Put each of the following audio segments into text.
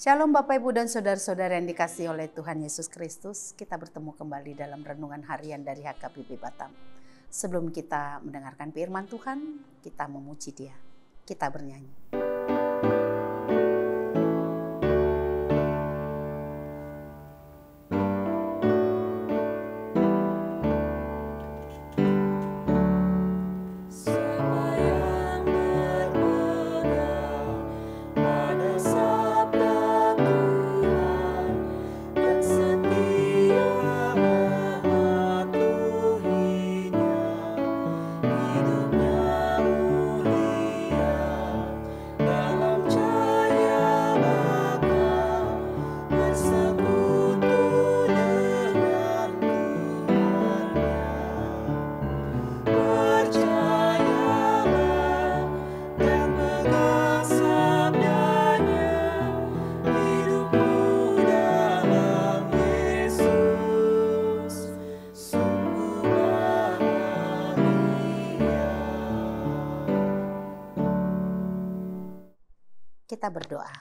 Shalom Bapak Ibu dan Saudara-saudara yang dikasihi oleh Tuhan Yesus Kristus. Kita bertemu kembali dalam renungan harian dari HKBP Batam. Sebelum kita mendengarkan firman Tuhan, kita memuji Dia. Kita bernyanyi. Kita berdoa.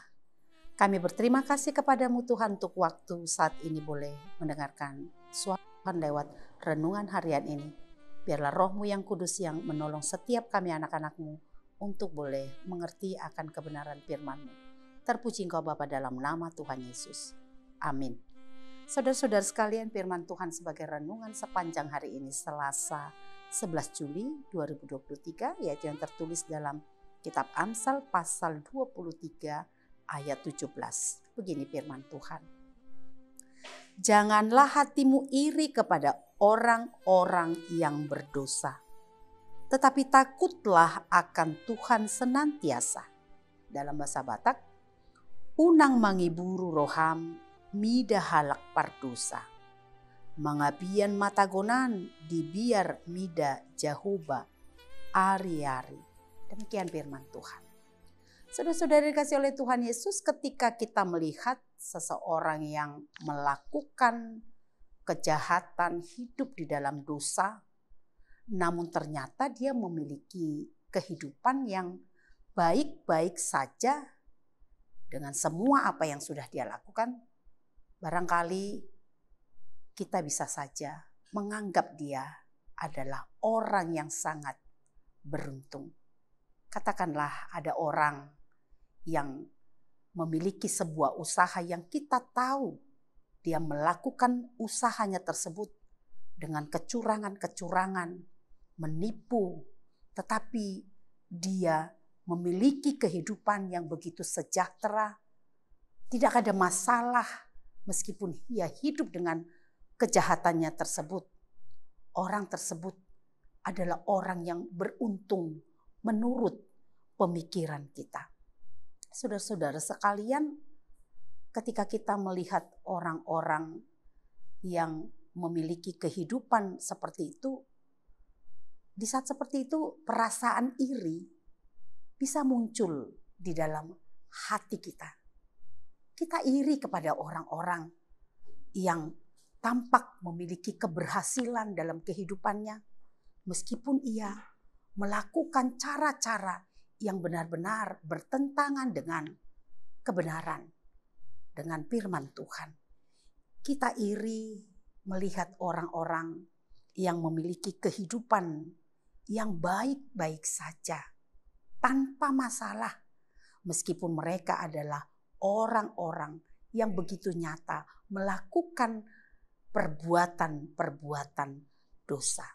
Kami berterima kasih kepadamu Tuhan untuk waktu saat ini boleh mendengarkan suara Tuhan lewat renungan harian ini. Biarlah roh-Mu yang kudus yang menolong setiap kami anak-anak-Mu untuk boleh mengerti akan kebenaran firman-Mu. Terpuji Engkau Bapa dalam nama Tuhan Yesus. Amin. Saudara-saudara sekalian, firman Tuhan sebagai renungan sepanjang hari ini Selasa 11 Juli 2023 yaitu yang tertulis dalam Kitab Amsal pasal 23 ayat 17. Begini firman Tuhan. Janganlah hatimu iri kepada orang-orang yang berdosa, tetapi takutlah akan Tuhan senantiasa. Dalam bahasa Batak, unang mangiburu roham mida halak pardosa, mangabian matagonan dibiar mida jahuba ari-ari. Demikian firman Tuhan. Saudara-saudara dikasihi oleh Tuhan Yesus, ketika kita melihat seseorang yang melakukan kejahatan, hidup di dalam dosa, namun ternyata dia memiliki kehidupan yang baik-baik saja dengan semua apa yang sudah dia lakukan, barangkali kita bisa saja menganggap dia adalah orang yang sangat beruntung. Katakanlah ada orang yang memiliki sebuah usaha yang kita tahu dia melakukan usahanya tersebut dengan kecurangan-kecurangan, menipu, tetapi dia memiliki kehidupan yang begitu sejahtera, tidak ada masalah meskipun ia hidup dengan kejahatannya tersebut. Orang tersebut adalah orang yang beruntung menurut pemikiran kita. Saudara-saudara sekalian, ketika kita melihat orang-orang yang memiliki kehidupan seperti itu, di saat seperti itu perasaan iri bisa muncul di dalam hati kita. Kita iri kepada orang-orang yang tampak memiliki keberhasilan dalam kehidupannya, meskipun ia melakukan cara-cara yang benar-benar bertentangan dengan kebenaran, dengan firman Tuhan. Kita iri melihat orang-orang yang memiliki kehidupan yang baik-baik saja, tanpa masalah, meskipun mereka adalah orang-orang yang begitu nyata melakukan perbuatan-perbuatan dosa.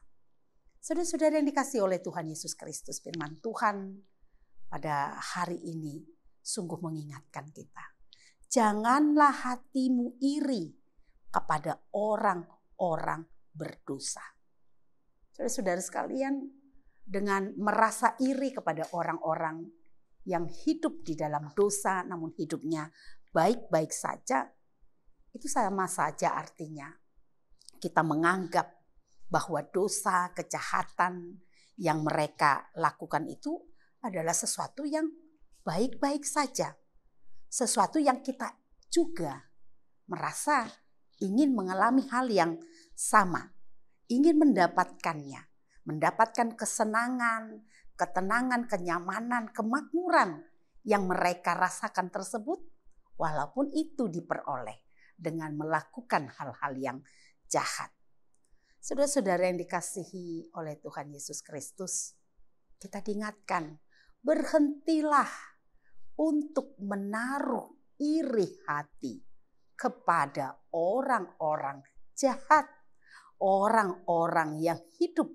Saudara-saudara yang dikasihi oleh Tuhan Yesus Kristus, firman Tuhan pada hari ini sungguh mengingatkan kita. Janganlah hatimu iri kepada orang-orang berdosa. Saudara-saudara sekalian, dengan merasa iri kepada orang-orang yang hidup di dalam dosa namun hidupnya baik-baik saja, itu sama saja artinya kita menganggap bahwa dosa, kejahatan yang mereka lakukan itu adalah sesuatu yang baik-baik saja. Sesuatu yang kita juga merasa ingin mengalami hal yang sama. Ingin mendapatkannya. Mendapatkan kesenangan, ketenangan, kenyamanan, kemakmuran yang mereka rasakan tersebut. walaupun itu diperoleh dengan melakukan hal-hal yang jahat. Saudara-saudara yang dikasihi oleh Tuhan Yesus Kristus, kita diingatkan, berhentilah untuk menaruh iri hati kepada orang-orang jahat, orang-orang yang hidup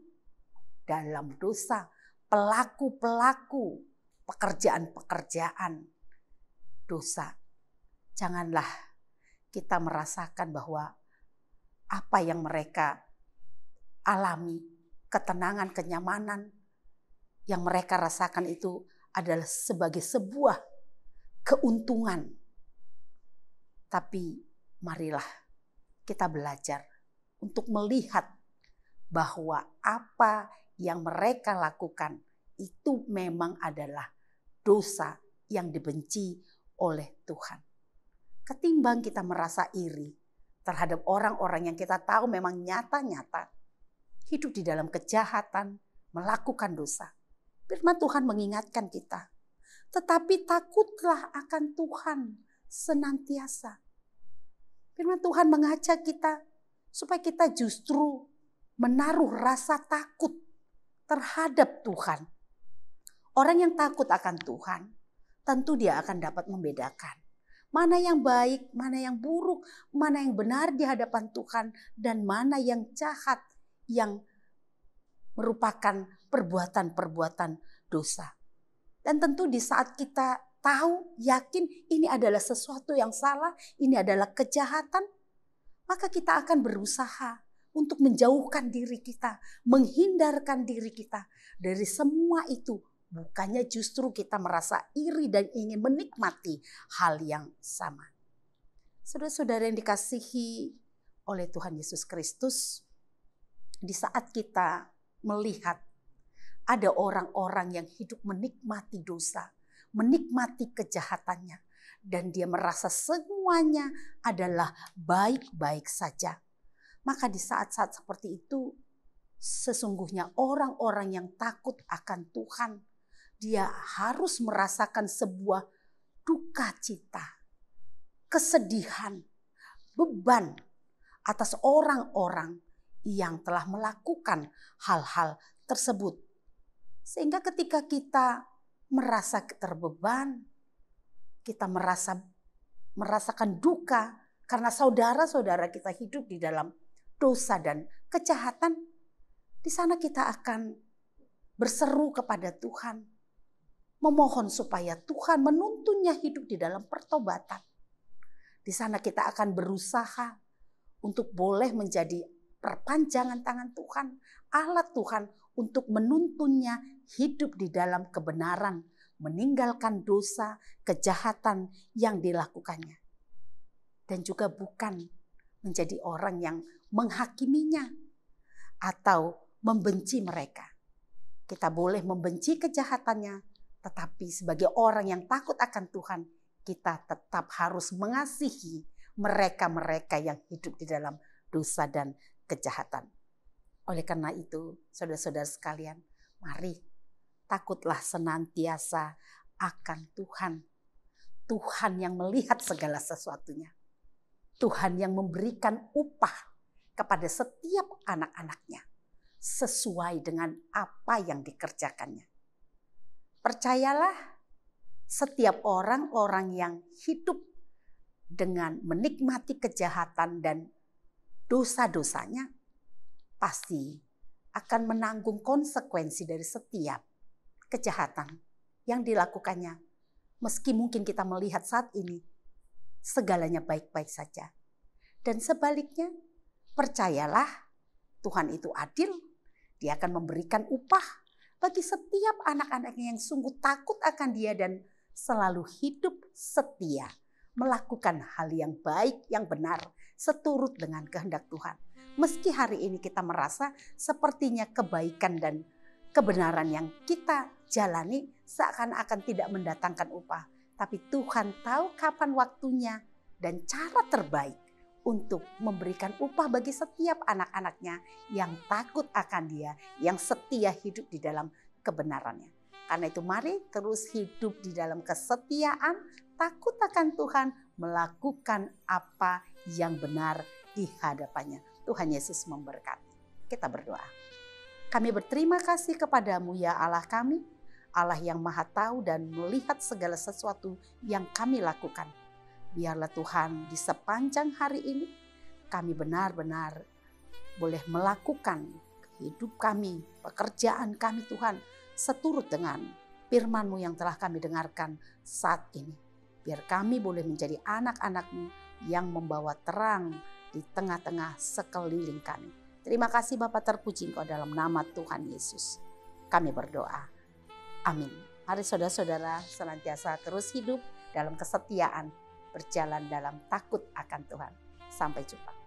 dalam dosa, pelaku-pelaku pekerjaan-pekerjaan dosa. Janganlah kita merasakan bahwa apa yang mereka alami, ketenangan, kenyamanan yang mereka rasakan itu adalah sebagai sebuah keuntungan. Tapi marilah kita belajar untuk melihat bahwa apa yang mereka lakukan itu memang adalah dosa yang dibenci oleh Tuhan. Ketimbang kita merasa iri terhadap orang-orang yang kita tahu memang nyata-nyata hidup di dalam kejahatan, melakukan dosa. Firman Tuhan mengingatkan kita, tetapi takutlah akan Tuhan senantiasa. Firman Tuhan mengajak kita supaya kita justru menaruh rasa takut terhadap Tuhan. Orang yang takut akan Tuhan, tentu dia akan dapat membedakan mana yang baik, mana yang buruk, mana yang benar di hadapan Tuhan, dan mana yang jahat, yang merupakan perbuatan-perbuatan dosa. Dan tentu di saat kita tahu, yakin ini adalah sesuatu yang salah, ini adalah kejahatan, maka kita akan berusaha untuk menjauhkan diri kita, menghindarkan diri kita dari semua itu. Bukannya justru kita merasa iri dan ingin menikmati hal yang sama. Saudara-saudara yang dikasihi oleh Tuhan Yesus Kristus, di saat kita melihat ada orang-orang yang hidup menikmati dosa, menikmati kejahatannya, dan dia merasa semuanya adalah baik-baik saja. Maka di saat-saat seperti itu, sesungguhnya orang-orang yang takut akan Tuhan, dia harus merasakan sebuah duka cita, kesedihan, beban atas orang-orang yang telah melakukan hal-hal tersebut. Sehingga ketika kita merasa terbeban, kita merasakan duka karena saudara-saudara kita hidup di dalam dosa dan kejahatan, di sana kita akan berseru kepada Tuhan, memohon supaya Tuhan menuntunnya hidup di dalam pertobatan. Di sana kita akan berusaha untuk boleh menjadi perpanjangan tangan Tuhan, alat Tuhan untuk menuntunnya hidup di dalam kebenaran, meninggalkan dosa, kejahatan yang dilakukannya. Dan juga bukan menjadi orang yang menghakiminya atau membenci mereka. Kita boleh membenci kejahatannya, tetapi sebagai orang yang takut akan Tuhan, kita tetap harus mengasihi mereka-mereka yang hidup di dalam dosa dan kejahatan. Oleh karena itu, saudara-saudara sekalian, mari takutlah senantiasa akan Tuhan. Tuhan yang melihat segala sesuatunya. Tuhan yang memberikan upah kepada setiap anak-anaknya sesuai dengan apa yang dikerjakannya. Percayalah, setiap orang-orang yang hidup dengan menikmati kejahatan dan dosa-dosanya pasti akan menanggung konsekuensi dari setiap kejahatan yang dilakukannya. Meski mungkin kita melihat saat ini segalanya baik-baik saja. Dan sebaliknya, percayalah Tuhan itu adil, Dia akan memberikan upah bagi setiap anak-anaknya yang sungguh takut akan Dia dan selalu hidup setia, melakukan hal yang baik, yang benar, seturut dengan kehendak Tuhan. Meski hari ini kita merasa sepertinya kebaikan dan kebenaran yang kita jalani seakan-akan tidak mendatangkan upah. Tapi Tuhan tahu kapan waktunya dan cara terbaik untuk memberikan upah bagi setiap anak-anaknya yang takut akan Dia, yang setia hidup di dalam kebenarannya. Karena itu mari terus hidup di dalam kesetiaan, takut akan Tuhan, melakukan apa yang benar di hadapannya. Tuhan Yesus memberkati. Kita berdoa. Kami berterima kasih kepadamu ya Allah kami, Allah yang maha tahu dan melihat segala sesuatu yang kami lakukan. Biarlah Tuhan di sepanjang hari ini kami benar-benar boleh melakukan hidup kami, pekerjaan kami Tuhan, seturut dengan firman-Mu yang telah kami dengarkan saat ini. Biar kami boleh menjadi anak-anak-Mu yang membawa terang di tengah-tengah sekeliling kami. Terima kasih Bapa, terpuji Engkau dalam nama Tuhan Yesus. Kami berdoa. Amin. Mari saudara-saudara senantiasa terus hidup dalam kesetiaan, berjalan dalam takut akan Tuhan. Sampai jumpa.